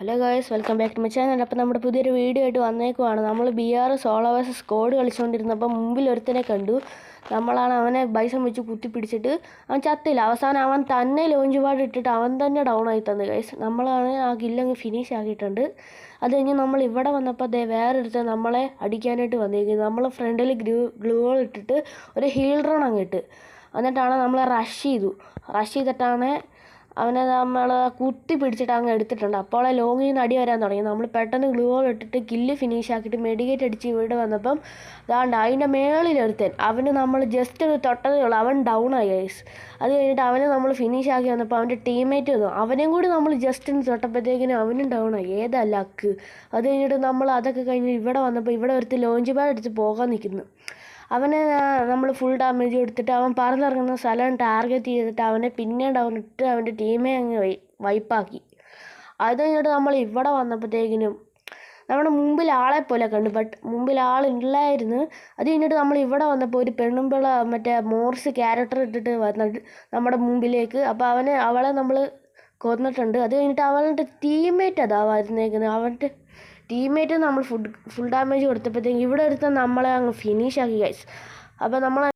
Hello guys, welcome back to my channel. അപ്പോൾ നമ്മുടെ പുതിയൊരു വീഡിയോ ആയിട്ട് വന്നേക്കുവാണ്. നമ്മൾ BR സോളോ വേഴ്സസ് സ്ക്വാഡ് കളിച്ചുകൊണ്ടിരുന്നപ്പോൾ മുമ്പിൽ ഒരുത്തനെ കണ്ടു. നമ്മളാണ് അവനെ ബൈസം വെച്ച് കുത്തിപ്പിടിച്ചിട്ട് അവൻ ചത്തില്ല. അവസാനം അവൻ തന്നെ ലോഞ്ച് പാഡ് ഇട്ടിട്ട് അവൻ തന്നെ ഡൗൺ ആയി തന്നു ഗൈസ്. നമ്മളാണ് ആ കില്ലങ്ങ് ഫിനിഷ് ആക്കിയിട്ടുണ്ട്. അത് കഴിഞ്ഞ് നമ്മൾ ഇവിടെ വന്നപ്പോൾ വേറൊരുത്തൻ നമ്മളെ അടിക്കാനായിട്ട് വന്നിരിക്കുന്നത്. നമ്മൾ ഫ്രണ്ടിൽ ഗ്ലൂ ഇട്ടിട്ട് ഒരു ഹീൽ റൺ അങ്ങിട്ട് എന്നിട്ടാണ് നമ്മളെ റഷ് ചെയ്തിട്ടാണ് അവനെ നമ്മൾ കുത്തി പിടിച്ചിട്ട് അങ്ങ് എടുത്തിട്ടുണ്ട്. അപ്പോൾ ലോങ്ങിൽ നിന്ന് അടി വരാൻ തുടങ്ങി. നമ്മൾ പെട്ടെന്ന് ഗ്ലൂ ഹോൾ ഇട്ടിട്ട് കില്ല് ഫിനിഷ് ആക്കിയിട്ട് മെഡിക്കേറ്റ് അടിച്ച് ഇവിടെ വന്നപ്പം അതാണ്ട് അതിൻ്റെ മേളിലൊരുത്തൻ അവന് നമ്മൾ ജസ്റ്റ് ഒരു തൊട്ടതേ ഉള്ളൂ, അവൻ ഡൗൺ ആയി ഗൈസ്. അത് കഴിഞ്ഞിട്ട് അവനെ നമ്മൾ ഫിനിഷ് ആക്കി വന്നപ്പോൾ അവൻ്റെ ടീംമേറ്റ് വന്നു, അവനെയും കൂടി നമ്മൾ ജസ്റ്റ് ഒന്ന് തൊട്ടപ്പോഴത്തേക്കിനും അവനും ഡൗൺ ആയി. ഏതാ ലക്ക്. അത് കഴിഞ്ഞിട്ട് നമ്മൾ അതൊക്കെ കഴിഞ്ഞ് ഇവിടെ വന്നപ്പോൾ ഇവിടെ ഒരുത്ത് ലോഞ്ച് പാഡ് അടിച്ച് പോകാൻ നിൽക്കുന്നു. അവനെ നമ്മൾ ഫുൾ ഡാമേജ് കൊടുത്തിട്ട് അവൻ പറന്നിറങ്ങുന്ന സ്ഥലം ടാർഗറ്റ് ചെയ്തിട്ട് അവനെ പിന്നെ ഡൗൺ ഇട്ട് അവൻ്റെ ടീമെ അങ്ങ് വൈപ്പാക്കി. അത് കഴിഞ്ഞിട്ട് നമ്മൾ ഇവിടെ വന്നപ്പോഴത്തേക്കിനും നമ്മുടെ മുമ്പിൽ ആളെ പോലെ കണ്ടു, ബട്ട് മുമ്പിൽ ആളില്ലായിരുന്നു. അത് കഴിഞ്ഞിട്ട് നമ്മൾ ഇവിടെ വന്നപ്പോൾ ഒരു പെണ്ണുമ്പിള മറ്റേ മോർസ് ക്യാരക്ടർ ഇട്ടിട്ട് വന്നിട്ട് നമ്മുടെ മുമ്പിലേക്ക്. അപ്പോൾ അവളെ നമ്മൾ കൊന്നിട്ടുണ്ട്. അത് കഴിഞ്ഞിട്ട് അവളുടെ ടീംമേറ്റ് അതാ വരുന്നേക്കുന്നത്. അവൻ്റെ ടീംമേറ്റ് നമ്മൾ ഫുൾ ഡാമേജ് കൊടുത്തപ്പോഴത്തേക്കും ഇവിടെ ഒരുത്തൻ നമ്മളെ അങ്ങ് ഫിനിഷ് ആക്കി ഗൈസ്. അപ്പോൾ നമ്മൾ